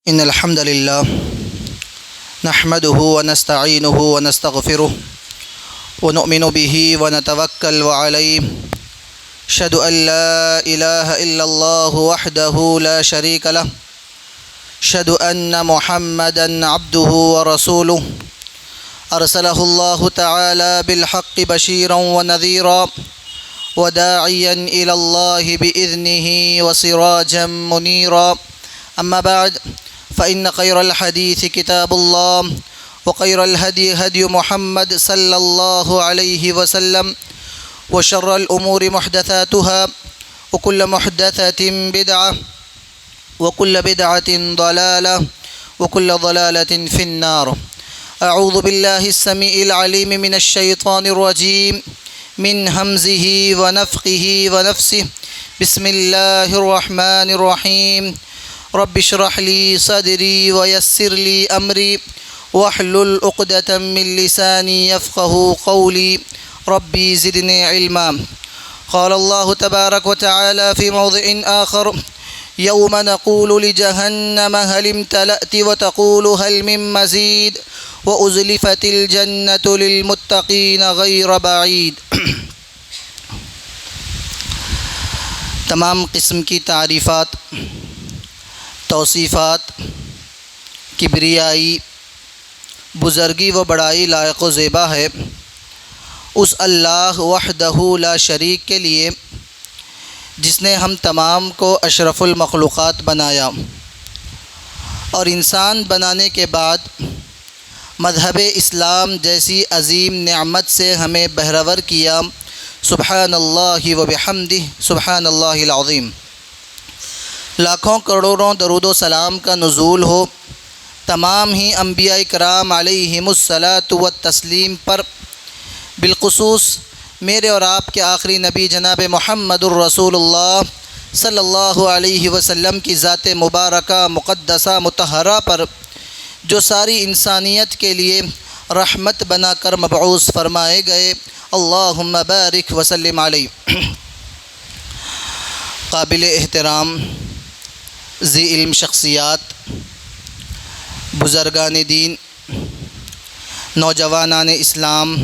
إن الحمد لله نحمده ونستعينه ونستغفره ونؤمن به ونتوكل عليه أشهد أن لا إله إلا الله وحده لا شريك له أشهد أن محمدا عبده ورسوله أرسله الله تعالى بالحق بشيرا ونذيرا وداعيا إلى الله بإذنه وسراجا منيرا أما بعد فإن خير الحديث كتاب الله وخير الهدي هدي محمد صلى الله عليه وسلم وشر الأمور محدثاتها وكل محدثة بدعة وكل بدعة ضلالة وكل ضلالة في النار. أعوذ بالله السميع العليم من الشيطان الرجيم من همزه ونفخه ونفسه. بسم الله الرحمن الرحيم. رب اشرح لي صدري ويسر لي أمري واحلل عقدة من لساني يفقه قولي ربي زدني علما. قال الله تبارك وتعالى في موضع آخر يوم نقول لجهنم هل امتلأت وتقول هل من مزيد وأزلفت الجنة للمتقين غير بعيد. تمام قسم کی تعریفات، توصیفات، کبریائی، بزرگی و بڑائی لائق و زیبا ہے اس اللہ وحدہ لا شریک کے لیے جس نے ہم تمام کو اشرف المخلوقات بنایا اور انسان بنانے کے بعد مذہب اسلام جیسی عظیم نعمت سے ہمیں بہرور کیا. سبحان اللہ و بحمدہ سبحان اللہ العظیم. لاکھوں کروڑوں درود و سلام کا نزول ہو تمام ہی انبیاء کرام علیہم الصلاۃ والتسلیم پر، بالخصوص میرے اور آپ کے آخری نبی جناب محمد الرسول اللہ صلی اللہ علیہ وسلم کی ذات مبارکہ مقدسہ مطہرہ پر جو ساری انسانیت کے لیے رحمت بنا کر مبعوث فرمائے گئے. اللہم بارک وسلم علیہ. قابل احترام ذی علم شخصیات، بزرگان دین، نوجوانان اسلام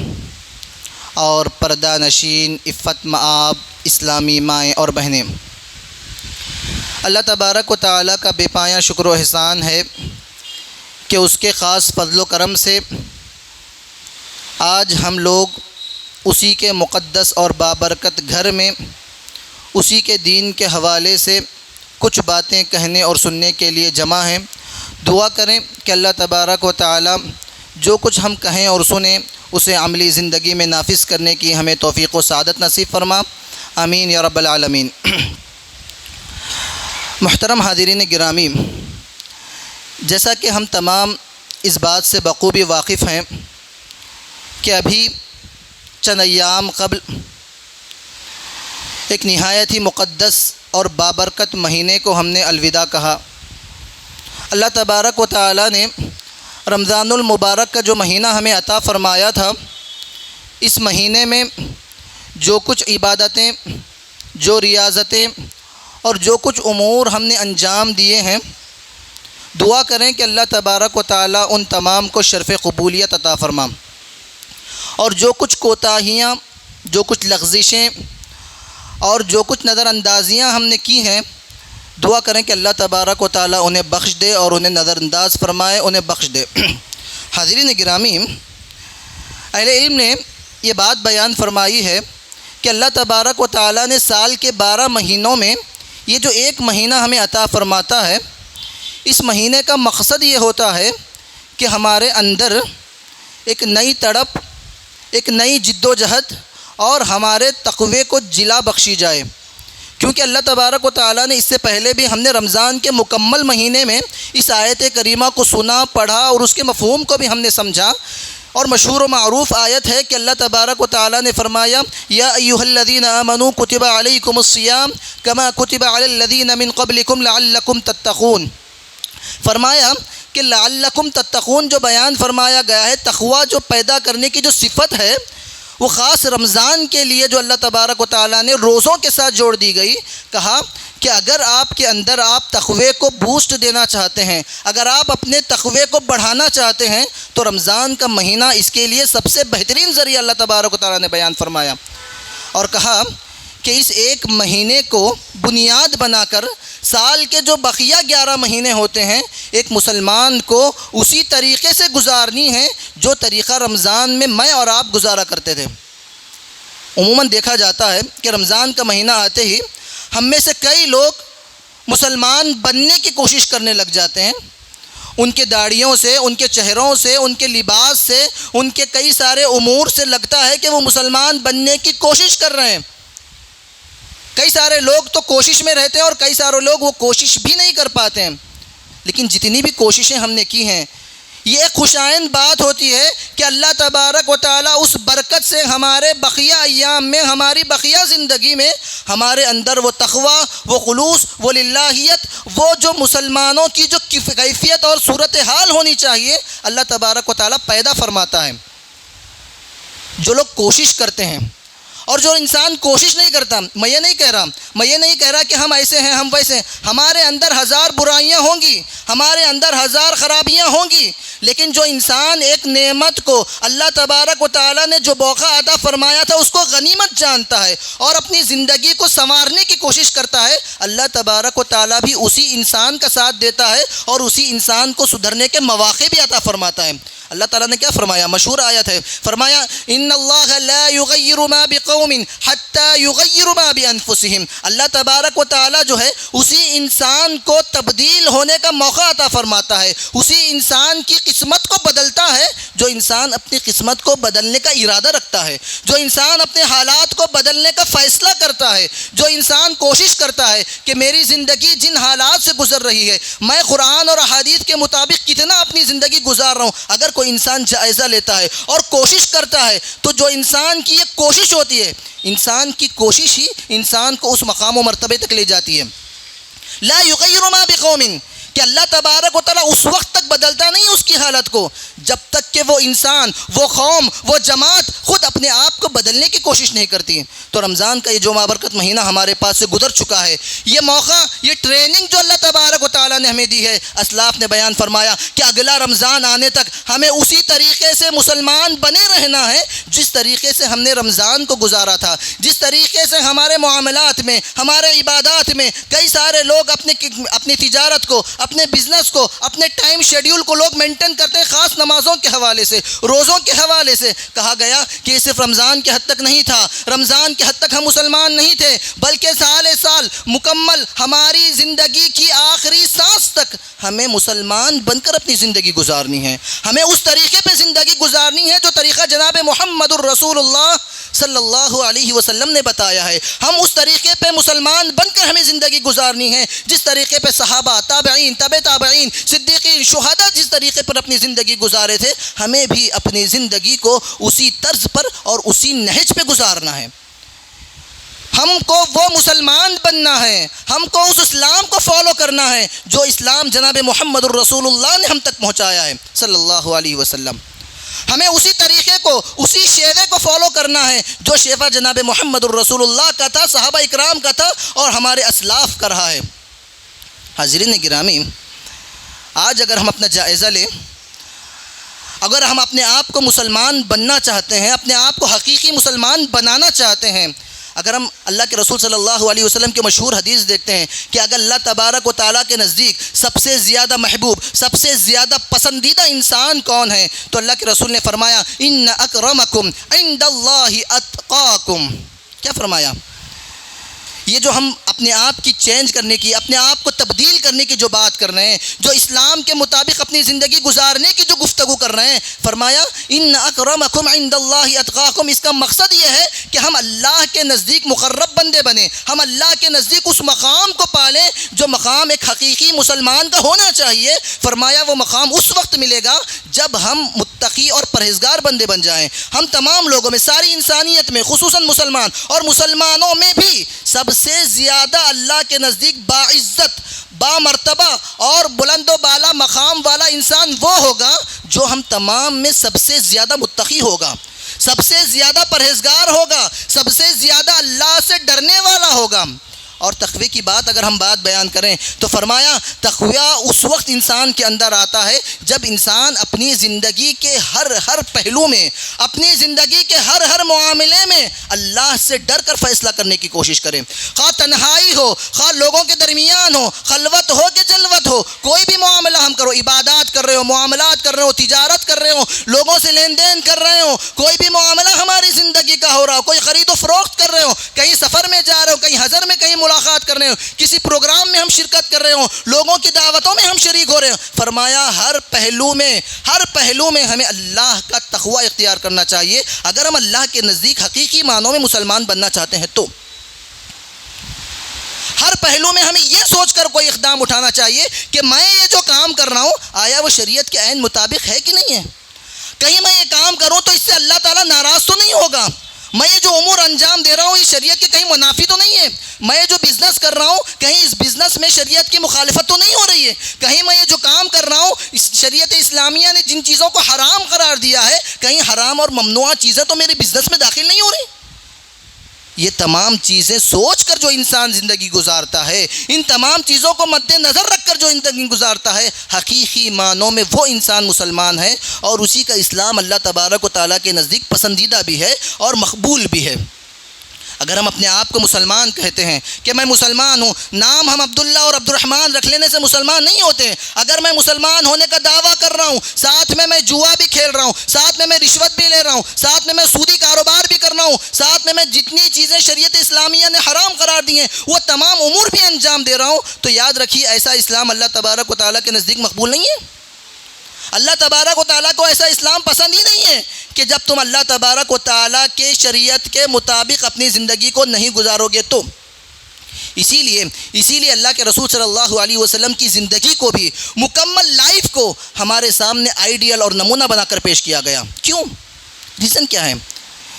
اور پردہ نشین عفت مآب اسلامی مائیں اور بہنیں، اللہ تبارک و تعالیٰ کا بے پایہ شکر و احسان ہے کہ اس کے خاص فضل و کرم سے آج ہم لوگ اسی کے مقدس اور بابرکت گھر میں اسی کے دین کے حوالے سے کچھ باتیں کہنے اور سننے کے لیے جمع ہیں. دعا کریں کہ اللہ تبارک و تعالیٰ جو کچھ ہم کہیں اور سنیں اسے عملی زندگی میں نافذ کرنے کی ہمیں توفیق و سعادت نصیب فرما. آمین یا رب العالمین. محترم حاضرین گرامی، جیسا کہ ہم تمام اس بات سے بخوبی واقف ہیں کہ ابھی چند ایام قبل ایک نہایت ہی مقدس اور بابرکت مہینے کو ہم نے الوداع کہا. اللہ تبارک و تعالیٰ نے رمضان المبارک کا جو مہینہ ہمیں عطا فرمایا تھا، اس مہینے میں جو کچھ عبادتیں، جو ریاضتیں اور جو کچھ امور ہم نے انجام دیے ہیں، دعا کریں کہ اللہ تبارک و تعالیٰ ان تمام کو شرف قبولیت عطا فرما، اور جو کچھ کوتاہیاں، جو کچھ لغزشیں اور جو کچھ نظر اندازیاں ہم نے کی ہیں، دعا کریں کہ اللہ تبارک و تعالیٰ انہیں بخش دے اور انہیں نظر انداز فرمائے، انہیں بخش دے. حاضرین گرامی، اہل علم نے یہ بات بیان فرمائی ہے کہ اللہ تبارک و تعالیٰ نے سال کے 12 مہینوں میں یہ جو ایک مہینہ ہمیں عطا فرماتا ہے، اس مہینے کا مقصد یہ ہوتا ہے کہ ہمارے اندر ایک نئی تڑپ، ایک نئی جد و جہد اور ہمارے تقوی کو جلا بخشی جائے. کیونکہ اللہ تبارک و تعالیٰ نے اس سے پہلے بھی ہم نے رمضان کے مکمل مہینے میں اس آیت کریمہ کو سنا، پڑھا اور اس کے مفہوم کو بھی ہم نے سمجھا. اور مشہور و معروف آیت ہے کہ اللہ تبارک و تعالیٰ نے فرمایا یا ایھا الذین آمنوا کتب علیکم الصیام کما کتب علی الذین من قبلکم لعلکم تتقون. فرمایا کہ لعلکم تتقون جو بیان فرمایا گیا ہے، تقوی جو پیدا کرنے کی جو صفت ہے، وہ خاص رمضان کے لیے جو اللہ تبارک و تعالیٰ نے روزوں کے ساتھ جوڑ دی گئی. کہا کہ اگر آپ کے اندر آپ تقوی کو بوسٹ دینا چاہتے ہیں، اگر آپ اپنے تقوی کو بڑھانا چاہتے ہیں، تو رمضان کا مہینہ اس کے لیے سب سے بہترین ذریعہ اللہ تبارک و تعالیٰ نے بیان فرمایا، اور کہا کہ اس ایک مہینے کو بنیاد بنا کر سال کے جو بقیہ 11 مہینے ہوتے ہیں ایک مسلمان کو اسی طریقے سے گزارنی ہے جو طریقہ رمضان میں اور آپ گزارا کرتے تھے۔ عموماً دیکھا جاتا ہے کہ رمضان کا مہینہ آتے ہی ہم میں سے کئی لوگ مسلمان بننے کی کوشش کرنے لگ جاتے ہیں، ان کے داڑھیوں سے، ان کے چہروں سے، ان کے لباس سے، ان کے کئی سارے امور سے لگتا ہے کہ وہ مسلمان بننے کی کوشش کر رہے ہیں۔ کئی سارے لوگ تو کوشش میں رہتے ہیں اور کئی سارے لوگ وہ کوشش بھی نہیں کر پاتے ہیں، لیکن جتنی بھی کوششیں ہم نے کی ہیں یہ ایک خوشائند بات ہوتی ہے کہ اللہ تبارک و تعالیٰ اس برکت سے ہمارے بقیہ ایام میں، ہماری بقیہ زندگی میں ہمارے اندر وہ تقویٰ، وہ خلوص، وہ للہیت، وہ جو مسلمانوں کی جو کیفیت اور صورتحال ہونی چاہیے اللہ تبارک و تعالیٰ پیدا فرماتا ہے۔ جو لوگ کوشش کرتے ہیں اور جو انسان کوشش نہیں کرتا، میں یہ نہیں کہہ رہا کہ ہم ایسے ہیں ہم ویسے ہیں، ہمارے اندر 1000 برائیاں ہوں گی، ہمارے اندر 1000 خرابیاں ہوں گی، لیکن جو انسان ایک نعمت کو اللہ تبارک و تعالیٰ نے جو موقع عطا فرمایا تھا اس کو غنیمت جانتا ہے اور اپنی زندگی کو سنوارنے کی کوشش کرتا ہے، اللہ تبارک و تعالیٰ بھی اسی انسان کا ساتھ دیتا ہے اور اسی انسان کو سدھرنے کے مواقع بھی عطا فرماتا ہے۔ اللہ تعالیٰ نے کیا فرمایا؟ مشہور آیت ہے، فرمایا ان اللہ لا یغیر ما بقوم حتی یغیر ما بانفسہم۔ اللہ تبارک و تعالیٰ جو ہے اسی انسان کو تبدیل ہونے کا موقع عطا فرماتا ہے، اسی انسان کی قسمت کو بدلتا ہے جو انسان اپنی قسمت کو بدلنے کا ارادہ رکھتا ہے، جو انسان اپنے حالات کو بدلنے کا فیصلہ کرتا ہے، جو انسان کوشش کرتا ہے کہ میری زندگی جن حالات سے گزر رہی ہے میں قرآن اور احادیث کے مطابق کتنا اپنی زندگی گزار رہا ہوں۔ اگر کوئی انسان جائزہ لیتا ہے اور کوشش کرتا ہے تو جو انسان کی ایک کوشش ہوتی ہے، انسان کی کوشش ہی انسان کو اس مقام و مرتبے تک لے جاتی ہے۔ لا یغیر ما بقوم، کہ اللہ تبارک و تعالیٰ اس وقت تک بدلتا نہیں اس کی حالت کو جب تک کہ وہ انسان، وہ قوم، وہ جماعت خود اپنے آپ کو بدلنے کی کوشش نہیں کرتی۔ تو رمضان کا یہ جو بابرکت مہینہ ہمارے پاس سے گزر چکا ہے، یہ موقع، یہ ٹریننگ جو اللہ تبارک و تعالیٰ نے ہمیں دی ہے، اسلاف نے بیان فرمایا کہ اگلا رمضان آنے تک ہمیں اسی طریقے سے مسلمان بنے رہنا ہے جس طریقے سے ہم نے رمضان کو گزارا تھا، جس طریقے سے ہمارے معاملات میں، ہمارے عبادات میں کئی سارے لوگ اپنی تجارت کو، اپنے بزنس کو، اپنے ٹائم شیڈیول کو لوگ مینٹین کرتے ہیں، خاص نمازوں کے حوالے سے، روزوں کے حوالے سے۔ کہا گیا کہ یہ صرف رمضان کے حد تک نہیں تھا، رمضان کے حد تک ہم مسلمان نہیں تھے، بلکہ سال مکمل ہماری زندگی کی آخری سانس تک ہمیں مسلمان بن کر اپنی زندگی گزارنی ہے، ہمیں اس طریقے پہ زندگی گزارنی ہے جو طریقہ جناب محمد الرسول اللہ صلی اللہ علیہ وسلم نے بتایا ہے۔ ہم اس طریقے پہ مسلمان بن کر ہمیں زندگی گزارنی ہے جس طریقے پہ صحابہ، تابعین، تابعین، صدیقین، شہداء جس طریقے پر اپنی زندگی گزارے تھے، ہمیں بھی اپنی زندگی کو اسی طرز پر اور اسی نہج پہ گزارنا ہے۔ ہم کو وہ مسلمان بننا ہے، ہم کو اس اسلام کو فالو کرنا ہے جو اسلام جناب محمد الرسول اللہ نے ہم تک پہنچایا ہے صلی اللہ علیہ وسلم۔ ہمیں اسی طریقے کو، اسی شیوے کو فالو کرنا ہے جو شیوہ جناب محمد الرسول اللہ کا تھا، صحابہ اکرام کا تھا اور ہمارے اسلاف کا رہا ہے۔ حاضرین گرامی، آج اگر ہم اپنا جائزہ لیں، اگر ہم اپنے آپ کو مسلمان بننا چاہتے ہیں، اپنے آپ کو حقیقی مسلمان بنانا چاہتے ہیں، اگر ہم اللہ کے رسول صلی اللہ علیہ وسلم کی مشہور حدیث دیکھتے ہیں کہ اگر اللہ تبارک و تعالیٰ کے نزدیک سب سے زیادہ محبوب، سب سے زیادہ پسندیدہ انسان کون ہے، تو اللہ کے رسول نے فرمایا ان اکرمکم عند اللہ اتقاکم۔ کیا فرمایا؟ یہ جو ہم اپنے آپ کی چینج کرنے کی، اپنے آپ کو تبدیل کرنے کی جو بات کر رہے ہیں، جو اسلام کے مطابق اپنی زندگی گزارنے کی جو گفتگو کر رہے ہیں، فرمایا ان اکرمکم عند اللہ اتقاکم۔ اس کا مقصد یہ ہے کہ ہم اللہ کے نزدیک مقرب بندے بنیں، ہم اللہ کے نزدیک اس مقام کو پالیں جو مقام ایک حقیقی مسلمان کا ہونا چاہیے۔ فرمایا وہ مقام اس وقت ملے گا جب ہم متقی اور پرہیزگار بندے بن جائیں۔ ہم تمام لوگوں میں، ساری انسانیت میں، خصوصاً مسلمان اور مسلمانوں میں بھی سب سے زیادہ اللہ کے نزدیک باعزت، بامرتبہ اور بلند و بالا مقام والا انسان وہ ہوگا جو ہم تمام میں سب سے زیادہ متقی ہوگا، سب سے زیادہ پرہیزگار ہوگا، سب سے زیادہ اللہ سے ڈرنے والا ہوگا۔ اور تقوی کی بات اگر ہم بیان کریں تو فرمایا تقوی اس وقت انسان کے اندر آتا ہے جب انسان اپنی زندگی کے ہر پہلو میں، اپنی زندگی کے ہر معاملے میں اللہ سے ڈر کر فیصلہ کرنے کی کوشش کرے. خواہ تنہائی ہو، خواہ لوگوں کے درمیان ہو، خلوت ہو کہ جلوت ہو، کوئی بھی معاملہ ہم کرو، عبادات کر رہے ہو، معاملات کر رہے ہو، تجارت کر رہے ہو، لوگوں سے لین دین کر رہے ہو، کوئی بھی معاملہ ہماری زندگی کا ہو رہا ہو، کوئی خرید و فروخت کر رہے ہو، کہیں سفر میں جا رہے ہو، کہیں حضر میں کہیں ملاقات کر رہے ہو، کسی پروگرام میں ہم شرکت کر رہے ہو، لوگوں کی دعوتوں میں ہم شریک ہو رہے ہو، فرمایا ہر پہلو میں ہمیں اللہ کا تقوی اختیار کرنا چاہیے اگر ہم اللہ کے نزدیک حقیقی معنوں میں مسلمان بننا چاہتے ہیں. تو ہر پہلو میں ہمیں یہ سوچ کر کوئی اقدام اٹھانا چاہیے کہ میں یہ جو کام کر رہا ہوں آیا وہ شریعت کے عین مطابق ہے کہ نہیں ہے. کہیں میں یہ کام کروں تو اس سے اللہ تعالیٰ ناراض تو نہیں ہوگا. میں یہ جو امور انجام دے رہا ہوں یہ شریعت کے کہیں منافی تو نہیں ہے. میں یہ جو بزنس کر رہا ہوں کہیں اس بزنس میں شریعت کی مخالفت تو نہیں ہو رہی ہے. کہیں میں یہ جو کام کر رہا ہوں شریعت اسلامیہ نے جن چیزوں کو حرام قرار دیا ہے کہیں حرام اور ممنوع چیزیں تو میرے بزنس میں داخل نہیں ہو رہی. یہ تمام چیزیں سوچ کر جو انسان زندگی گزارتا ہے، ان تمام چیزوں کو مد نظر رکھ کر جو زندگی گزارتا ہے، حقیقی معنوں میں وہ انسان مسلمان ہے اور اسی کا اسلام اللہ تبارک و تعالیٰ کے نزدیک پسندیدہ بھی ہے اور مقبول بھی ہے. اگر ہم اپنے آپ کو مسلمان کہتے ہیں کہ میں مسلمان ہوں، نام ہم عبداللہ اور عبد الرحمن رکھ لینے سے مسلمان نہیں ہوتے. اگر میں مسلمان ہونے کا دعویٰ کر رہا ہوں، ساتھ میں جوا بھی کھیل رہا ہوں، ساتھ میں رشوت بھی لے رہا ہوں، ساتھ میں سودی کاروبار بھی کر رہا ہوں، ساتھ میں جتنی چیزیں شریعت اسلامیہ نے حرام قرار دی ہیں وہ تمام امور بھی انجام دے رہا ہوں، تو یاد رکھیے ایسا اسلام اللہ تبارک و تعالیٰ کے نزدیک مقبول نہیں ہے. اللہ تبارک و تعالیٰ کو ایسا اسلام پسند ہی نہیں ہے کہ جب تم اللہ تبارک و تعالیٰ کے شریعت کے مطابق اپنی زندگی کو نہیں گزارو گے تو. اسی لیے اللہ کے رسول صلی اللہ علیہ وسلم کی زندگی کو بھی مکمل لائف کو ہمارے سامنے آئیڈیل اور نمونہ بنا کر پیش کیا گیا. کیوں؟ ریزن کیا ہے؟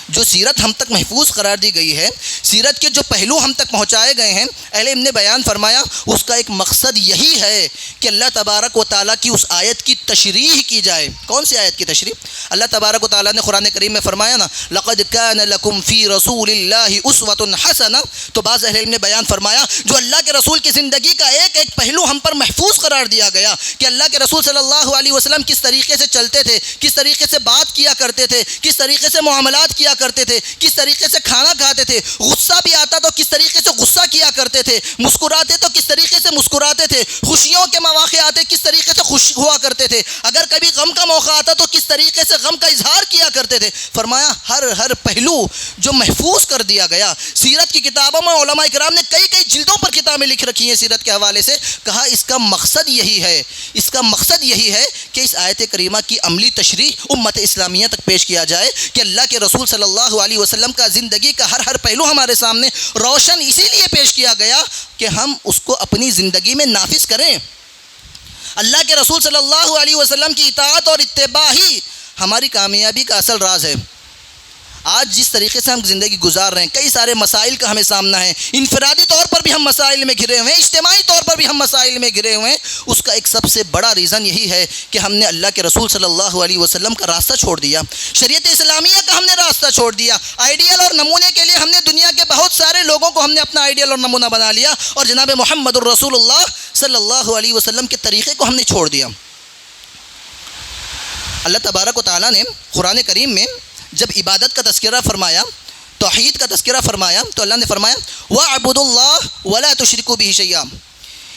جو سیرت ہم تک محفوظ قرار دی گئی ہے، سیرت کے جو پہلو ہم تک پہنچائے گئے ہیں، اہل علم نے بیان فرمایا اس کا ایک مقصد یہی ہے کہ اللہ تبارک و تعالیٰ کی اس آیت کی تشریح کی جائے. کون سی آیت کی تشریح؟ اللہ تبارک و تعالیٰ نے قرآن کریم میں فرمایا نا لقد کان لکم فی رسول اللہ اسوۃ حسنہ. تو بعض اہل علم نے بیان فرمایا جو اللہ کے رسول کی زندگی کا ایک پہلو ہم پر محفوظ قرار دیا گیا کہ اللہ کے رسول صلی اللہ علیہ وسلم کس طریقے سے چلتے تھے، کس طریقے سے بات کیا کرتے تھے، کس طریقے سے معاملات کیا کرتے تھے، کس طریقے سے کھانا کھاتے تھے، غصہ بھی آتا تو کس طریقے سے غصہ کیا کرتے تھے، مسکراتے تو کس طریقے سے مسکراتے تھے، خوشیوں کے مواقع آتے کس طریقے سے خوش ہوا کرتے تھے، اگر کبھی غم کا موقع آتا تو کس طریقے سے غم کا اظہار کیا کرتے تھے. فرمایا ہر پہلو جو محفوظ کر دیا گیا. سیرت کی کتابوں میں علماء کرام نے کئی جلدوں پر کتابیں لکھ رکھی ہیں سیرت کے حوالے سے. کہا اس کا مقصد یہی ہے کہ اس آیت کریمہ کی عملی تشریح امت اسلامیہ تک پیش کیا جائے کہ اللہ کے رسول صلی اللہ علیہ وسلم کا زندگی کا ہر پہلو ہمارے سامنے روشن اسی لیے پیش کیا گیا کہ ہم اس کو اپنی زندگی میں نافذ کریں. اللہ کے رسول صلی اللہ علیہ وسلم کی اطاعت اور اتباع ہی ہماری کامیابی کا اصل راز ہے. آج جس طریقے سے ہم زندگی گزار رہے ہیں کئی سارے مسائل کا ہمیں سامنا ہے، انفرادی طور پر بھی ہم مسائل میں گھرے ہوئے ہیں، اجتماعی طور پر بھی ہم مسائل میں گھرے ہوئے ہیں. اس کا ایک سب سے بڑا ریزن یہی ہے کہ ہم نے اللہ کے رسول صلی اللہ علیہ وسلم کا راستہ چھوڑ دیا، شریعت اسلامیہ کا ہم نے راستہ چھوڑ دیا. آئیڈیل اور نمونے کے لیے ہم نے دنیا کے بہت سارے لوگوں کو ہم نے اپنا آئیڈیل اور نمونہ بنا لیا اور جناب محمد الرسول اللہ صلی اللہ علیہ وسلم کے طریقے کو ہم نے چھوڑ دیا. اللہ تبارک و تعالیٰ نے قرآن کریم میں جب عبادت کا تذکرہ فرمایا، توحید کا تذکرہ فرمایا، تو اللہ نے فرمایا وَاعْبُدُوا اللَّهَ وَلَا تُشْرِكُوا بِهِ شَيْئًا،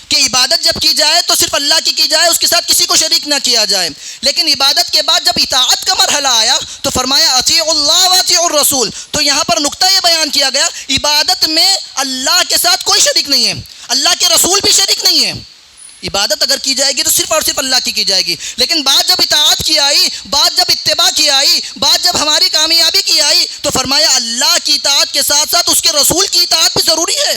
کہ عبادت جب کی جائے تو صرف اللہ کی جائے، اس کے ساتھ کسی کو شریک نہ کیا جائے. لیکن عبادت کے بعد جب اطاعت کا مرحلہ آیا تو فرمایا اطیعوا اللہ واطیعوا الرسول. تو یہاں پر نقطہ یہ بیان کیا گیا عبادت میں اللہ کے ساتھ کوئی شریک نہیں ہے، اللہ کے رسول بھی شریک نہیں ہے. عبادت اگر کی جائے گی تو صرف اور صرف اللہ کی جائے گی. لیکن بات جب اطاعت کی آئی، بات جب اتباع کی آئی، بات جب ہماری کامیابی کی آئی تو فرمایا اللہ کی اطاعت کے ساتھ ساتھ اس کے رسول کی اطاعت بھی ضروری ہے.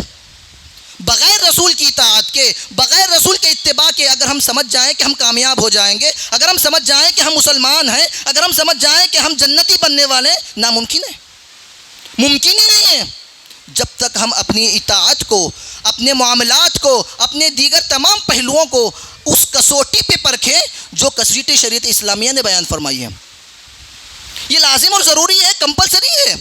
بغیر رسول کی اطاعت کے، بغیر رسول کے اتباع کے اگر ہم سمجھ جائیں کہ ہم کامیاب ہو جائیں گے، اگر ہم سمجھ جائیں کہ ہم مسلمان ہیں، اگر ہم سمجھ جائیں کہ ہم جنتی بننے والے، ناممکن ہے، ممکن ہی نہیں ہے. جب تک ہم اپنی اطاعت کو، اپنے معاملات کو، اپنے دیگر تمام پہلوؤں کو اس کسوٹی پہ پرکھیں جو کسوٹی شریعت اسلامیہ نے بیان فرمائی ہے. یہ لازم اور ضروری ہے، کمپلسری ہے.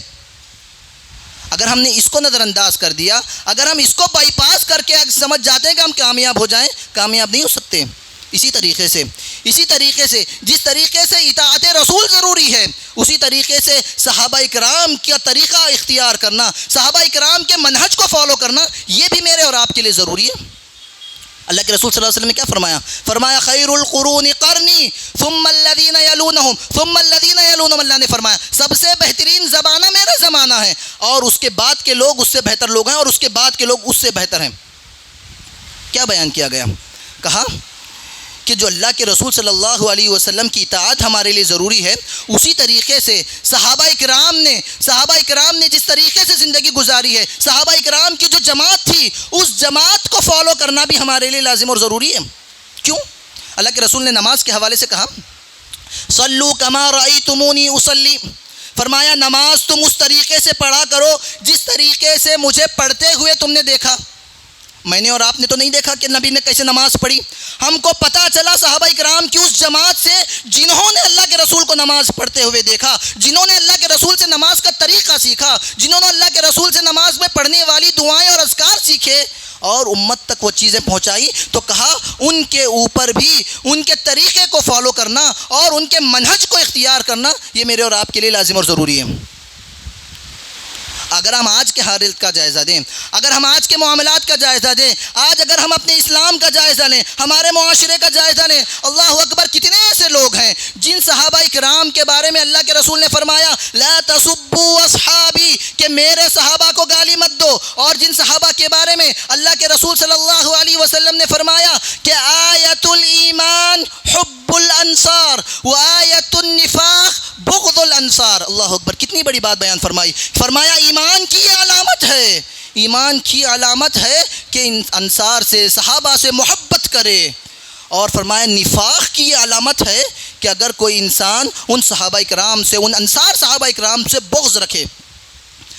اگر ہم نے اس کو نظر انداز کر دیا، اگر ہم اس کو بائی پاس کر کے سمجھ جاتے ہیں کہ ہم کامیاب ہو جائیں، کامیاب نہیں ہو سکتے۔ اسی طریقے سے جس طریقے سے اطاعت رسول ضروری ہے، اسی طریقے سے صحابہ اکرام کا طریقہ اختیار کرنا، صحابہ اکرام کے منہج کو فالو کرنا، یہ بھی میرے اور آپ کے لیے ضروری ہے۔ اللہ کے رسول صلی اللہ علیہ وسلم نے کیا فرمایا خیر القرون قرنی ثم الذین یلونہم ثم الذین یلونہم، اللہ نے فرمایا سب سے بہترین زمانہ میرا زمانہ ہے، اور اس کے بعد کے لوگ اس سے بہتر لوگ ہیں، اور اس کے بعد کے لوگ اس سے بہتر ہیں۔ کیا بیان کیا گیا؟ کہا کہ جو اللہ کے رسول صلی اللہ علیہ وسلم کی اطاعت ہمارے لیے ضروری ہے، اسی طریقے سے صحابہ اکرام نے جس طریقے سے زندگی گزاری ہے، صحابہ اکرام کی جو جماعت تھی، اس جماعت کو فالو کرنا بھی ہمارے لیے لازم اور ضروری ہے۔ کیوں؟ اللہ کے رسول نے نماز کے حوالے سے کہا صلو کما رأیتمونی اصلی، فرمایا نماز تم اس طریقے سے پڑھا کرو جس طریقے سے مجھے پڑھتے ہوئے تم نے دیکھا۔ میں نے اور آپ نے تو نہیں دیکھا کہ نبی نے کیسے نماز پڑھی، ہم کو پتہ چلا صحابہ اکرام کی اس جماعت سے جنہوں نے اللہ کے رسول کو نماز پڑھتے ہوئے دیکھا، جنہوں نے اللہ کے رسول سے نماز کا طریقہ سیکھا، جنہوں نے اللہ کے رسول سے نماز میں پڑھنے والی دعائیں اور اذکار سیکھے اور امت تک وہ چیزیں پہنچائی، تو کہا ان کے اوپر بھی ان کے طریقے کو فالو کرنا اور ان کے منہج کو اختیار کرنا یہ میرے اور آپ کے لیے لازم اور ضروری ہے۔ اگر ہم آج کے حالت کا جائزہ دیں، اگر ہم آج کے معاملات کا جائزہ دیں، آج اگر ہم اپنے اسلام کا جائزہ لیں، ہمارے معاشرے کا جائزہ لیں، اللہ اکبر کتنے ایسے لوگ ہیں جن صحابہ اکرام کے بارے میں اللہ کے رسول نے فرمایا لا تسبوا اصحابی، کہ میرے صحابہ کو گالی مت دو، اور جن صحابہ کے بارے میں اللہ کے رسول صلی اللہ علیہ وسلم نے فرمایا کہ آیت الایمان حب الانصار و آیت النفاق بغض الانصار۔ اللہ اکبر، کتنی بڑی بات بیان فرمائی، فرمایا ایمان کی علامت ہے کہ انصار سے، صحابہ سے محبت کرے، اور فرمایا نفاق کی یہ علامت ہے کہ اگر کوئی انسان ان صحابہ اکرام سے، ان انصار صحابہ اکرام سے بغض رکھے۔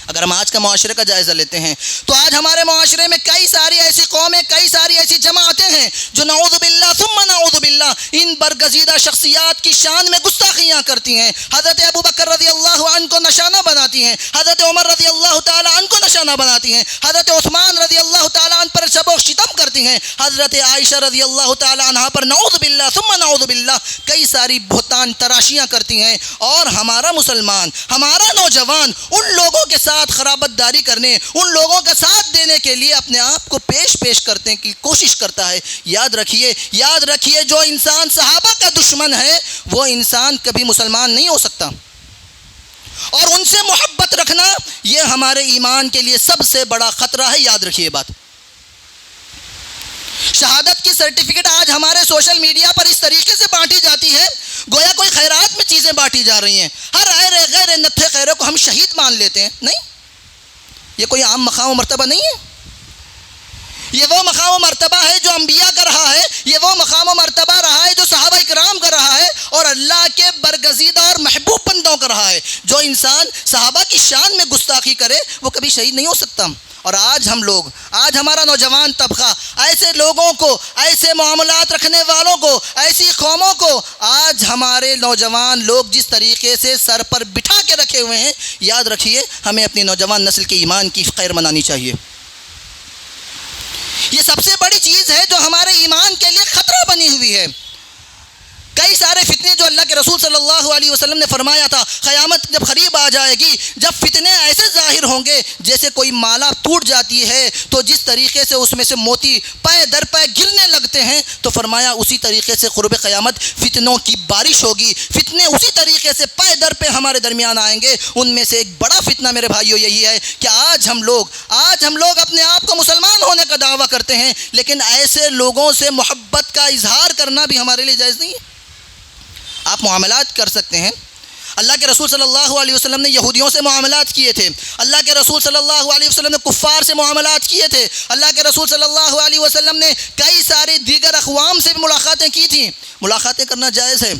اگر ہم آج کا معاشرے کا جائزہ لیتے ہیں تو آج ہمارے معاشرے میں کئی ساری ایسی قومیں، کئی ساری ایسی جماعتیں ہیں جو نعوذ باللہ ثم نعوذ باللہ ان برگزیدہ شخصیات کی شان میں گستاخیاں کرتی ہیں۔ حضرت ابو بکر رضی اللہ عنہ کو نشانہ بناتی ہیں، حضرت عمر رضی اللہ تعالیٰ عنہ کو نشانہ بناتی ہیں، حضرت عثمان رضی اللہ تعالیٰ عنہ پر شب و شتم کرتی ہیں، حضرت عائشہ رضی اللہ تعالیٰ عنہ پر نعوذ باللہ ثم نعوذ باللہ کئی ساری بہتان تراشیاں کرتی ہیں، اور ہمارا مسلمان، ہمارا نوجوان ان لوگوں کے ساتھ خرابت داری کرنے، ان لوگوں کا ساتھ دینے کے لیے اپنے آپ کو پیش کرنے کی کوشش کرتا ہے۔ یاد رکھیے جو انسان صحابہ کا دشمن ہے وہ انسان کبھی مسلمان نہیں ہو سکتا، اور ان سے محبت رکھنا یہ ہمارے ایمان کے لیے سب سے بڑا خطرہ ہے۔ یاد رکھیے بات۔ شہادت کی سرٹیفکیٹ آج ہمارے سوشل میڈیا پر اس طریقے سے بانٹی جاتی ہے گویا کوئی خیرات میں چیزیں بانٹی جا رہی ہیں، ہر غیر نتھے خیرے کو ہم شہید مان لیتے ہیں۔ نہیں، یہ کوئی عام مقام و مرتبہ نہیں ہے، یہ وہ مقام و مرتبہ ہے جو انبیاء کا رہا ہے، یہ وہ مقام و مرتبہ رہا ہے جو صحابہ اکرام کا رہا ہے، اور اللہ کے برگزیدہ اور محبوب بندوں کا رہا ہے۔ جو انسان صحابہ کی شان میں گستاخی کرے وہ کبھی شہید نہیں ہو سکتا۔ اور آج ہم لوگ، آج ہمارا نوجوان طبقہ ایسے لوگوں کو، ایسے معاملات رکھنے والوں کو، ایسی قوموں کو، آج ہمارے نوجوان لوگ جس طریقے سے سر پر بٹھا کے رکھے ہوئے ہیں، یاد رکھیے ہمیں اپنی نوجوان نسل کے ایمان کی خیر منانی چاہیے۔ یہ سب سے بڑی چیز ہے جو ہمارے ایمان کے لیے خطرہ بنی ہوئی ہے۔ کئی سارے فتنے جو اللہ کے رسول صلی اللہ علیہ وسلم نے فرمایا تھا، قیامت جب قریب آ جائے گی، جب فتنے ایسے ظاہر ہوں گے جیسے کوئی مالا ٹوٹ جاتی ہے تو جس طریقے سے اس میں سے موتی پے در پے گرنے لگتے ہیں، تو فرمایا اسی طریقے سے قرب قیامت فتنوں کی بارش ہوگی، فتنے اسی طریقے سے پے در پے ہمارے درمیان آئیں گے۔ ان میں سے ایک بڑا فتنہ میرے بھائیوں یہی ہے کہ آج ہم لوگ اپنے آپ کو مسلمان ہونے کا دعویٰ کرتے ہیں، لیکن ایسے لوگوں سے محبت کا اظہار کرنا بھی ہمارے لیے جائز نہیں ہے۔ آپ معاملات کر سکتے ہیں، اللہ کے رسول صلی اللہ علیہ وسلم نے یہودیوں سے معاملات کیے تھے، اللہ کے رسول صلی اللہ علیہ وسلم نے کفار سے معاملات کیے تھے، اللہ کے رسول صلی اللہ علیہ وسلم نے کئی ساری دیگر اقوام سے بھی ملاقاتیں کی تھیں۔ ملاقاتیں کرنا جائز ہے،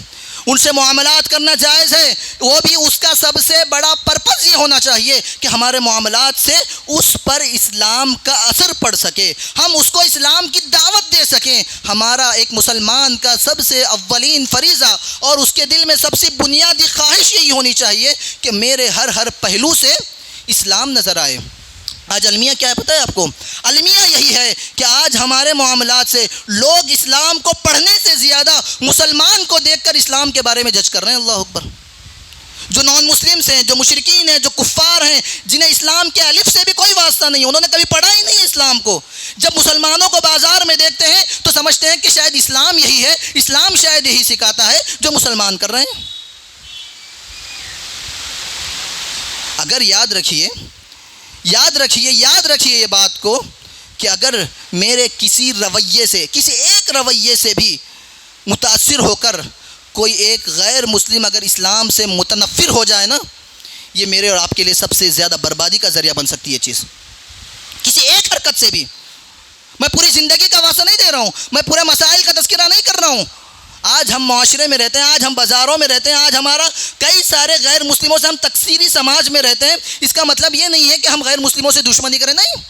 ان سے معاملات کرنا جائز ہے، وہ بھی اس کا سب سے بڑا پرپس یہ ہونا چاہیے کہ ہمارے معاملات سے اس پر اسلام کا اثر پڑ سکے، ہم اس کو اسلام کی دعوت دے سکیں۔ ہمارا ایک مسلمان کا سب سے اولین فریضہ اور اس کے دل میں سب سے بنیادی خواہش یہی ہونی چاہیے کہ میرے ہر پہلو سے اسلام نظر آئے۔ آج المیہ کیا ہے پتہ ہے آپ کو؟ المیہ یہی ہے کہ آج ہمارے معاملات سے لوگ اسلام کو پڑھنے سے زیادہ مسلمان کو دیکھ کر اسلام کے بارے میں جج کر رہے ہیں۔ اللہ اکبر۔ جو نان مسلمس ہیں، جو مشرکین ہیں، جو کفار ہیں، جنہیں اسلام کے الف سے بھی کوئی واسطہ نہیں، انہوں نے کبھی پڑھا ہی نہیں اسلام کو، جب مسلمانوں کو بازار میں دیکھتے ہیں تو سمجھتے ہیں کہ شاید اسلام یہی ہے، اسلام شاید یہی سکھاتا ہے جو مسلمان کر رہے ہیں۔ اگر یاد رکھیے یہ بات کو کہ اگر میرے کسی رویے سے، کسی ایک رویے سے بھی متاثر ہو کر کوئی ایک غیر مسلم اگر اسلام سے متنفر ہو جائے نا، یہ میرے اور آپ کے لیے سب سے زیادہ بربادی کا ذریعہ بن سکتی ہے چیز۔ کسی ایک حرکت سے بھی، میں پوری زندگی کا واسطہ نہیں دے رہا ہوں، میں پورے مسائل کا تذکرہ نہیں کر رہا ہوں۔ آج ہم معاشرے میں رہتے ہیں، آج ہم بازاروں میں رہتے ہیں، آج ہمارا کئی سارے غیر مسلموں سے ہم تکثیری سماج میں رہتے ہیں۔ اس کا مطلب یہ نہیں ہے کہ ہم غیر مسلموں سے دشمنی کریں، نہیں،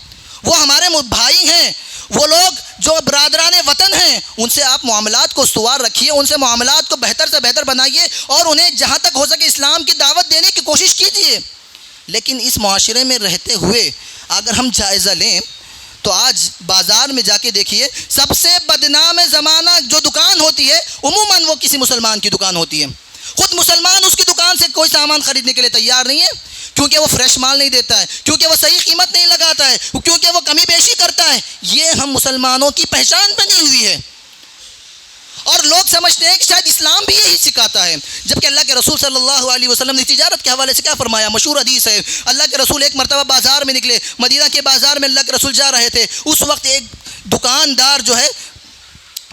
وہ ہمارے بھائی ہیں، وہ لوگ جو برادران وطن ہیں، ان سے آپ معاملات کو استوار رکھیے، ان سے معاملات کو بہتر سے بہتر بنائیے اور انہیں جہاں تک ہو سکے اسلام کی دعوت دینے کی کوشش کیجیے۔ لیکن اس معاشرے میں رہتے ہوئے اگر ہم جائزہ لیں تو آج بازار میں جا کے دیکھیے، سب سے بدنام زمانہ جو دکان ہوتی ہے عموماً وہ کسی مسلمان کی دکان ہوتی ہے۔ خود مسلمان اس کی دکان سے کوئی سامان خریدنے کے لیے تیار نہیں ہے، کیونکہ وہ فریش مال نہیں دیتا ہے، کیونکہ وہ صحیح قیمت نہیں لگاتا ہے، کیونکہ وہ کمی بیشی کرتا ہے۔ یہ ہم مسلمانوں کی پہچان بنی ہوئی ہے، اور لوگ سمجھتے ہیں کہ شاید اسلام بھی یہی سکھاتا ہے، جبکہ اللہ کے رسول صلی اللہ علیہ وسلم نے تجارت کے حوالے سے کیا فرمایا؟ مشہور حدیث ہے، اللہ کے رسول ایک مرتبہ بازار میں نکلے، مدینہ کے بازار میں اللہ کے رسول جا رہے تھے، اس وقت ایک دکاندار جو ہے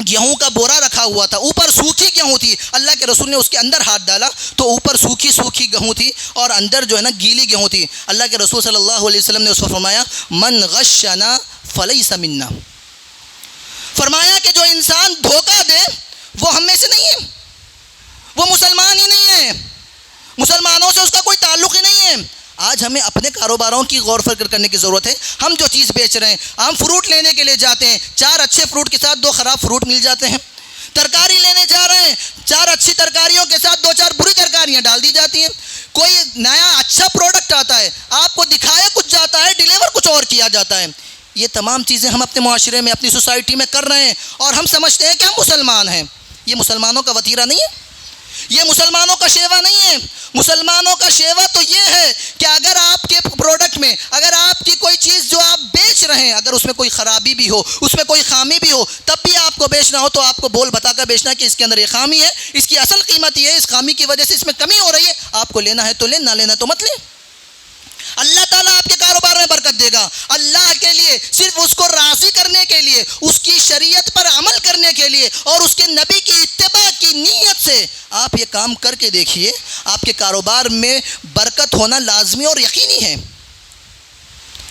گیہوں کا بورا رکھا ہوا تھا، اوپر سوکھی گیہوں تھی، اللہ کے رسول نے اس کے اندر ہاتھ ڈالا تو اوپر سوکھی گیہوں تھی اور اندر جو ہے نا گیلی گیہوں تھی۔ اللہ کے رسول صلی اللہ علیہ وسلم نے اس پر فرمایا من غشنا فلیس منا، فرمایا کہ جو انسان دھوکہ دے وہ ہم میں سے نہیں ہے، وہ مسلمان ہی نہیں ہے، مسلمانوں سے اس کا کوئی تعلق ہی نہیں ہے۔ آج ہمیں اپنے کاروباروں کی غور فکر کرنے کی ضرورت ہے۔ ہم جو چیز بیچ رہے ہیں، ہم فروٹ لینے کے لیے جاتے ہیں، 4 اچھے فروٹ کے ساتھ 2 خراب فروٹ مل جاتے ہیں۔ ترکاری لینے جا رہے ہیں، 4 اچھی ترکاریوں کے ساتھ 2-4 بری ترکاریاں ڈال دی جاتی ہیں۔ کوئی نیا اچھا پروڈکٹ آتا ہے، آپ کو دکھایا کچھ جاتا ہے، ڈیلیور کچھ اور کیا جاتا ہے۔ یہ تمام چیزیں ہم اپنے معاشرے میں، اپنی سوسائٹی میں کر رہے ہیں اور ہم سمجھتے ہیں کہ ہم مسلمان ہیں۔ یہ مسلمانوں کا وتیرہ نہیں ہے، یہ مسلمانوں کا شیوا نہیں ہے۔ مسلمانوں کا شیوا تو یہ ہے کہ اگر آپ کے پروڈکٹ میں، اگر آپ کی کوئی چیز جو آپ بیچ رہے ہیں، اگر اس میں کوئی خرابی بھی ہو، اس میں کوئی خامی بھی ہو، تب بھی آپ کو بیچنا ہو تو آپ کو بول بتا کر بیچنا کہ اس کے اندر یہ خامی ہے، اس کی اصل قیمت یہ ہے، اس خامی کی وجہ سے اس میں کمی ہو رہی ہے، آپ کو لینا ہے تو لیں، نہ لینا تو مت لیں۔ اللہ تعالیٰ آپ کے کاروبار میں برکت دے گا۔ اللہ کے لیے، صرف اس کو راضی کرنے کے لیے، اس کی شریعت پر عمل کرنے کے لیے اور اس کے نبی کی اتباع کی نیت سے آپ یہ کام کر کے دیکھیے، آپ کے کاروبار میں برکت ہونا لازمی اور یقینی ہے۔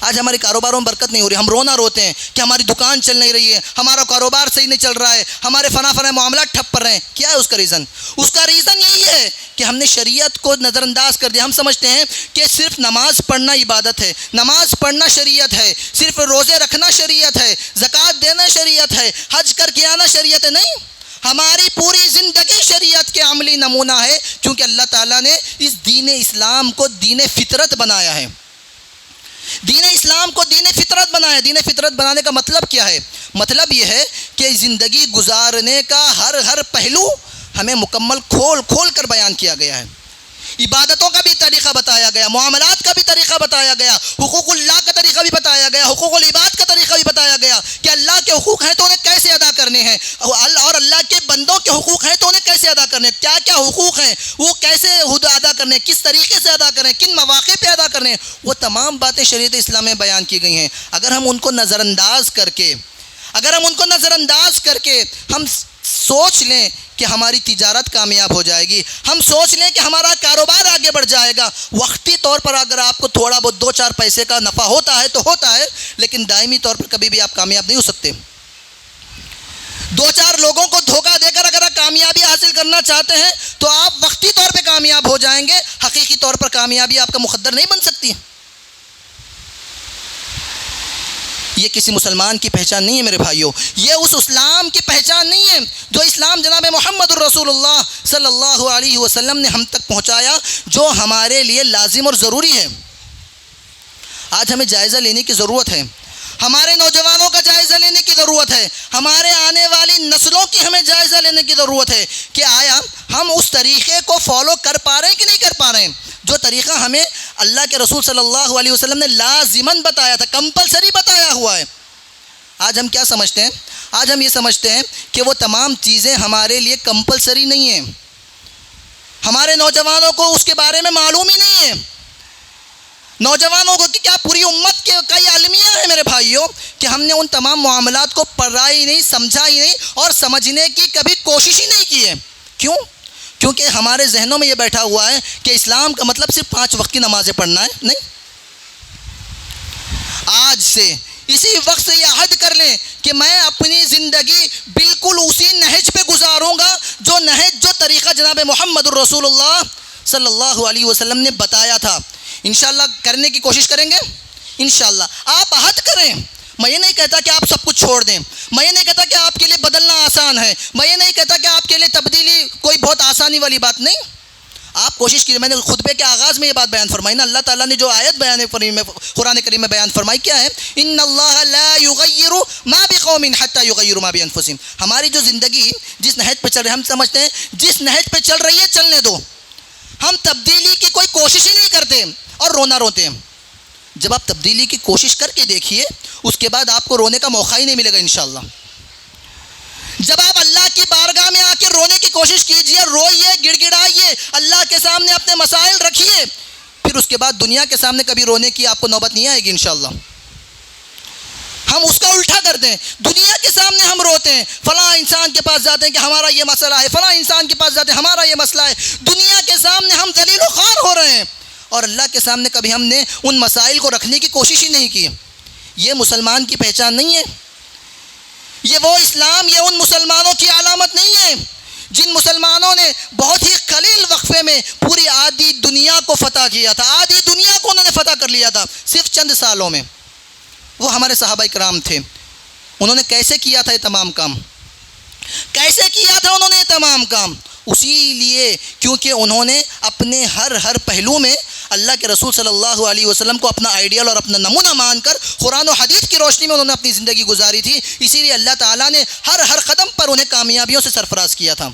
آج ہمارے کاروباروں میں برکت نہیں ہو رہی، ہم رونا روتے ہیں کہ ہماری دکان چل نہیں رہی ہے، ہمارا کاروبار صحیح نہیں چل رہا ہے، ہمارے فنا معاملات ٹھپ پڑ رہے ہیں۔ کیا ہے اس کا ریزن؟ اس کا ریزن یہی ہے کہ ہم نے شریعت کو نظر انداز کر دیا۔ ہم سمجھتے ہیں کہ صرف نماز پڑھنا عبادت ہے، نماز پڑھنا شریعت ہے، صرف روزے رکھنا شریعت ہے، زکوٰۃ دینا شریعت ہے، حج کر کے آنا شریعت ہے۔ نہیں، ہماری پوری زندگی شریعت کے عملی نمونہ ہے، کیونکہ اللہ تعالیٰ نے اس دین اسلام کو دین فطرت بنایا ہے۔ دین اسلام کو دین فطرت بنایا۔ دین فطرت بنانے کا مطلب کیا ہے؟ مطلب یہ ہے کہ زندگی گزارنے کا ہر پہلو ہمیں مکمل کھول کر بیان کیا گیا ہے۔ عبادتوں کا بھی طریقہ بتایا گیا، معاملات کا بھی طریقہ بتایا گیا، حقوق اللہ کا طریقہ بھی بتایا گیا، حقوق العباد کا طریقہ بھی بتایا گیا کہ اللہ کے حقوق ہیں تو انہیں کیسے ادا کرنے ہیں، اور اللہ کے بندوں کے حقوق ہیں تو انہیں کیسے ادا کرنے ہیں، کیا کیا حقوق ہیں وہ کیسے ادا کرنے ہیں، کس طریقے سے ادا کریں، کن مواقع پہ ادا کرنے ہیں، وہ تمام باتیں شریعت اسلام میں بیان کی گئی ہیں۔ اگر ہم ان کو نظر انداز کر کے ہم سوچ لیں کہ ہماری تجارت کامیاب ہو جائے گی، ہم سوچ لیں کہ ہمارا کاروبار آگے بڑھ جائے گا، وقتی طور پر اگر آپ کو تھوڑا بہت 2-4 پیسے کا نفع ہوتا ہے تو ہوتا ہے، لیکن دائمی طور پر کبھی بھی آپ کامیاب نہیں ہو سکتے۔ 2-4 لوگوں کو دھوکہ دے کر اگر آپ کامیابی حاصل کرنا چاہتے ہیں تو آپ وقتی طور پہ کامیاب ہو جائیں گے، حقیقی طور پر کامیابی آپ کا مقدر نہیں بن سکتی۔ یہ کسی مسلمان کی پہچان نہیں ہے میرے بھائیوں، یہ اس اسلام کی پہچان نہیں ہے جو اسلام جناب محمد الرسول اللہ صلی اللہ علیہ وسلم نے ہم تک پہنچایا، جو ہمارے لیے لازم اور ضروری ہے۔ آج ہمیں جائزہ لینے کی ضرورت ہے، ہمارے نوجوانوں کا جائزہ لینے کی ضرورت ہے، ہمارے آنے والی نسلوں کی ہمیں جائزہ لینے کی ضرورت ہے کہ آیا ہم اس طریقے کو فالو کر پا رہے ہیں کہ نہیں کر پا رہے ہیں جو طریقہ ہمیں اللہ کے رسول صلی اللہ علیہ وسلم نے لازماً بتایا تھا، کمپلسری بتایا ہوا ہے۔ آج ہم کیا سمجھتے ہیں؟ آج ہم یہ سمجھتے ہیں کہ وہ تمام چیزیں ہمارے لیے کمپلسری نہیں ہیں، ہمارے نوجوانوں کو اس کے بارے میں معلوم ہی نہیں ہے۔ نوجوانوں کو کہ کیا پوری امت کے کئی المیہ ہیں میرے بھائیوں کہ ہم نے ان تمام معاملات کو پڑھا ہی نہیں، سمجھا ہی نہیں اور سمجھنے کی کبھی کوشش ہی نہیں کی ہے۔ کیوں؟ کیونکہ ہمارے ذہنوں میں یہ بیٹھا ہوا ہے کہ اسلام کا مطلب صرف 5 وقت کی نمازیں پڑھنا ہے۔ نہیں، آج سے اسی وقت سے یہ عہد کر لیں کہ میں اپنی زندگی بالکل اسی نہج پہ گزاروں گا جو طریقہ جناب محمد الرسول اللہ صلی اللہ علیہ وسلم نے بتایا تھا۔ انشاءاللہ کرنے کی کوشش کریں گے، انشاءاللہ آپ عہد کریں۔ میں یہ نہیں کہتا کہ آپ سب کچھ چھوڑ دیں، میں یہ نہیں کہتا کہ آپ کے لیے بدلنا آسان ہے، میں یہ نہیں کہتا کہ آپ کے لیے تبدیلی کوئی بہت آسانی والی بات نہیں۔ آپ کوشش کیجیے، میں نے خطبے کے آغاز میں یہ بات بیان فرمائی نا، اللہ تعالیٰ نے جو آیت قرآن کریم میں بیان فرمائی کیا ہے؟ ان اللہ لا یغیر ما بقوم حتی یغیروا ما بانفسہم۔ ہماری جو زندگی جس نہج پہ چل رہی ہے، ہم سمجھتے ہیں جس نہج پہ چل رہی ہے چلنے دو، ہم تبدیلی کی کوئی کوشش ہی نہیں کرتے اور رونا روتے ہیں۔ جب آپ تبدیلی کی کوشش کر کے دیکھیے اس کے بعد آپ کو رونے کا موقع ہی نہیں ملے گا انشاءاللہ۔ جب آپ اللہ کی بارگاہ میں آ کے رونے کی کوشش کیجئے، روئیے، گڑ گڑائیے، اللہ کے سامنے اپنے مسائل رکھیے، پھر اس کے بعد دنیا کے سامنے کبھی رونے کی آپ کو نوبت نہیں آئے گی انشاءاللہ۔ ہم اس کا الٹا کرتے ہیں، دنیا کے سامنے ہم روتے ہیں، فلاں انسان کے پاس جاتے ہیں کہ ہمارا یہ مسئلہ ہے، فلاں انسان کے پاس جاتے ہیں ہمارا یہ مسئلہ ہے، دنیا کے سامنے ہم ذلیل و خوار ہو رہے ہیں اور اللہ کے سامنے کبھی ہم نے ان مسائل کو رکھنے کی کوشش ہی نہیں کی۔ یہ مسلمان کی پہچان نہیں ہے، یہ وہ اسلام، یہ ان مسلمانوں کی علامت نہیں ہے جن مسلمانوں نے بہت ہی قلیل وقفے میں پوری آدھی دنیا کو فتح کیا تھا، آدھی دنیا کو انہوں نے فتح کر لیا تھا صرف چند سالوں میں۔ وہ ہمارے صحابہ کرام تھے، انہوں نے کیسے کیا تھا یہ تمام کام؟ کیسے کیا تھا انہوں نے یہ تمام کام؟ اسی لیے کیونکہ انہوں نے اپنے ہر پہلو میں اللہ کے رسول صلی اللہ علیہ وسلم کو اپنا آئیڈیل اور اپنا نمونہ مان کر قرآن و حدیث کی روشنی میں انہوں نے اپنی زندگی گزاری تھی، اسی لیے اللہ تعالیٰ نے ہر قدم پر انہیں کامیابیوں سے سرفراز کیا تھا۔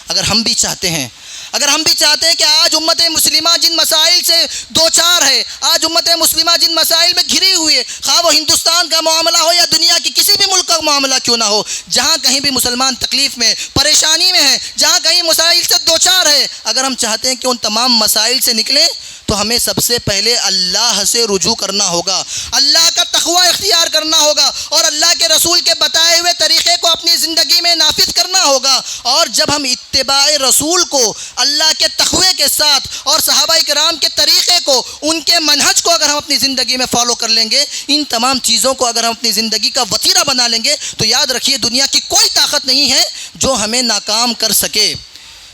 اگر ہم بھی چاہتے ہیں کہ آج امت مسلمہ جن مسائل سے دوچار ہے، آج امت مسلمہ جن مسائل میں گھری ہوئی ہے، خواہ وہ ہندوستان کا معاملہ ہو یا دنیا کی کسی بھی ملک کا معاملہ کیوں نہ ہو، جہاں کہیں بھی مسلمان تکلیف میں، پریشانی میں ہے، جہاں کہیں مسائل سے دوچار ہے، اگر ہم چاہتے ہیں کہ ان تمام مسائل سے نکلیں تو ہمیں سب سے پہلے اللہ سے رجوع کرنا ہوگا، اللہ کا تقوی اختیار کرنا ہوگا اور اللہ کے رسول کے بتائے ہوئے طریقے کو اپنی زندگی میں نافذ کرنا ہوگا۔ اور جب ہم اتباع رسول کو اللہ کے تقوی کے ساتھ اور صحابہ کرام کے طریقے کو، ان کے منہج کو اگر ہم اپنی زندگی میں فالو کر لیں گے، ان تمام چیزوں کو اگر ہم اپنی زندگی کا وتیرہ بنا لیں گے تو یاد رکھیے دنیا کی کوئی طاقت نہیں ہے جو ہمیں ناکام کر سکے۔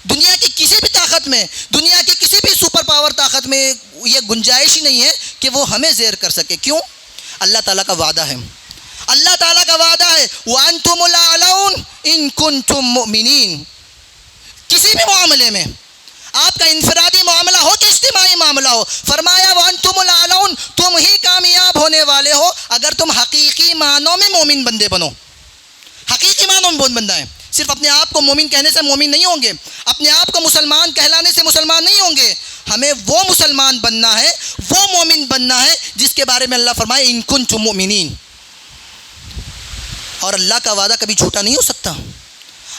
دنیا کی کسی بھی طاقت میں، دنیا کی کسی بھی سپر پاور طاقت میں یہ گنجائش ہی نہیں ہے کہ وہ ہمیں زیر کر سکے۔ کیوں؟ اللہ تعالیٰ کا وعدہ ہے، اللہ تعالیٰ کا وعدہ ہے وَأَنْتُمُ الْأَعْلَوْنَ إِن كُنتُم مُؤْمِنِينَ۔ کسی بھی معاملے میں، آپ کا انفرادی معاملہ ہو کہ اجتماعی معاملہ ہو، فرمایا وَأَنْتُمُ الْأَعْلَوْنَ، تم ہی کامیاب ہونے والے ہو اگر تم حقیقی معنوں میں مومن بندے بنو۔ حقیقی معنوں میں مومن بندہ ہے، صرف اپنے آپ کو مومن کہنے سے مومن نہیں ہوں گے، اپنے آپ کو مسلمان کہلانے سے مسلمان نہیں ہوں گے، ہمیں وہ مسلمان بننا ہے، وہ مومن بننا ہے جس کے بارے میں اللہ فرمائے ان کنتم مؤمنین۔ اور اللہ کا وعدہ کبھی جھوٹا نہیں ہو سکتا،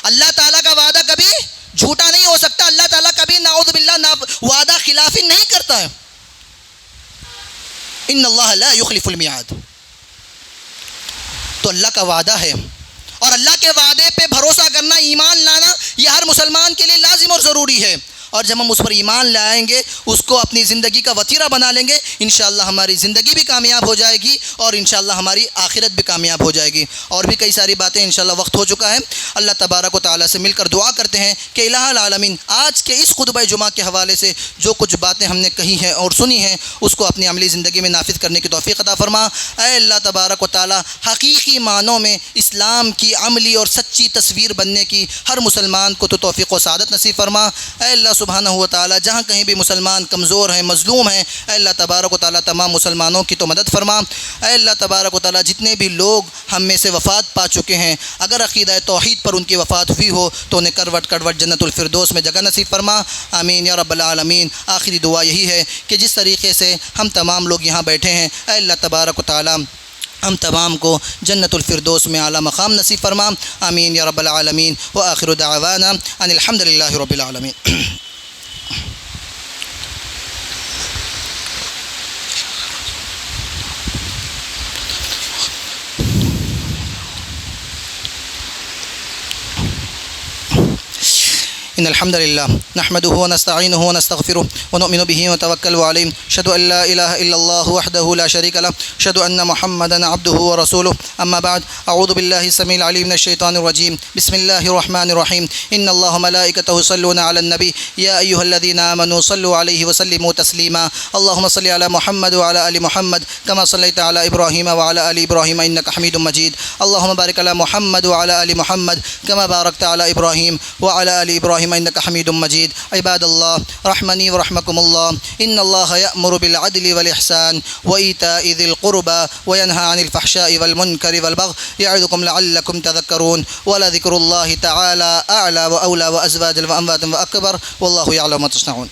اللہ تعالیٰ کا وعدہ کبھی جھوٹا نہیں ہو سکتا، اللہ تعالیٰ کبھی نعوذ باللہ وعدہ خلافی نہیں کرتا ہے۔ ان اللہ لا یخلف المیعاد، تو اللہ کا وعدہ ہے اور اللہ کے وعدے پہ بھروسہ کرنا، ایمان لانا، یہ ہر مسلمان کے لیے لازم اور ضروری ہے۔ اور جب ہم اس پر ایمان لائیں گے، اس کو اپنی زندگی کا وتیرہ بنا لیں گے، انشاءاللہ ہماری زندگی بھی کامیاب ہو جائے گی اور انشاءاللہ ہماری آخرت بھی کامیاب ہو جائے گی۔ اور بھی کئی ساری باتیں، انشاءاللہ وقت ہو چکا ہے، اللہ تبارک و تعالیٰ سے مل کر دعا کرتے ہیں کہ الہ العالمین آج کے اس خطبہ جمعہ کے حوالے سے جو کچھ باتیں ہم نے کہی ہیں اور سنی ہیں اس کو اپنی عملی زندگی میں نافذ کرنے کی توفیق عطا فرما۔ اے اللہ تبارک و تعالیٰ، حقیقی معنوں میں اسلام کی عملی اور سچی تصویر بننے کی ہر مسلمان کو تو توفیق و سعادت نصیب فرما۔ اے اللہ سبحانہ و تعالی جہاں کہیں بھی مسلمان کمزور ہیں، مظلوم ہیں، اے اللہ تبارک و تعالی تمام مسلمانوں کی تو مدد فرما۔ اے اللہ تبارک و تعالی جتنے بھی لوگ ہم میں سے وفات پا چکے ہیں، اگر عقیدہ توحید پر ان کی وفات ہوئی ہو تو انہیں کروٹ کروٹ جنت الفردوس میں جگہ نصیب فرما، آمین یا رب العالمین۔ آخری دعا یہی ہے کہ جس طریقے سے ہم تمام لوگ یہاں بیٹھے ہیں، اے اللہ تبارک و تعالی ہم تمام کو جنت الفردوس میں اعلیٰ مقام نصیب فرما، آمین یا رب العالمین۔ وآخر دعوانا ان الحمد للہ رب العالمین۔ إن الحمد لله نحمده ونستعينه ونستغفره ونؤمن به ونتوكل عليه، أشهد أن لا إله إلا الله وحده لا شريك له، أشهد أن محمدا عبده ورسوله، أما بعد، أعوذ بالله السميع العليم من الشيطان الرجيم، بسم الله الرحمن الرحيم، إن الله ملائكته يصلون على النبي يا أيها الذين آمنوا صلوا عليه وسلموا تسليما، اللهم صل على محمد وعلى آل محمد كما صليت على إبراهيم وعلى آل إبراهيم إنك حميد مجيد، اللهم بارك على محمد وعلى آل محمد كما باركت على إبراهيم وعلى آل إبراهيم إنك حميد مجيد۔ عباد الله رحمني ورحمكم الله، إن الله يأمر بالعدل والإحسان وإيتاء ذي القربى وينهى عن الفحشاء والمنكر والبغي يعظكم لعلكم تذكرون، ولذكر الله تعالى أعلى وأولى وأزواج وأموات وأكبر، والله يعلم ما تصنعون۔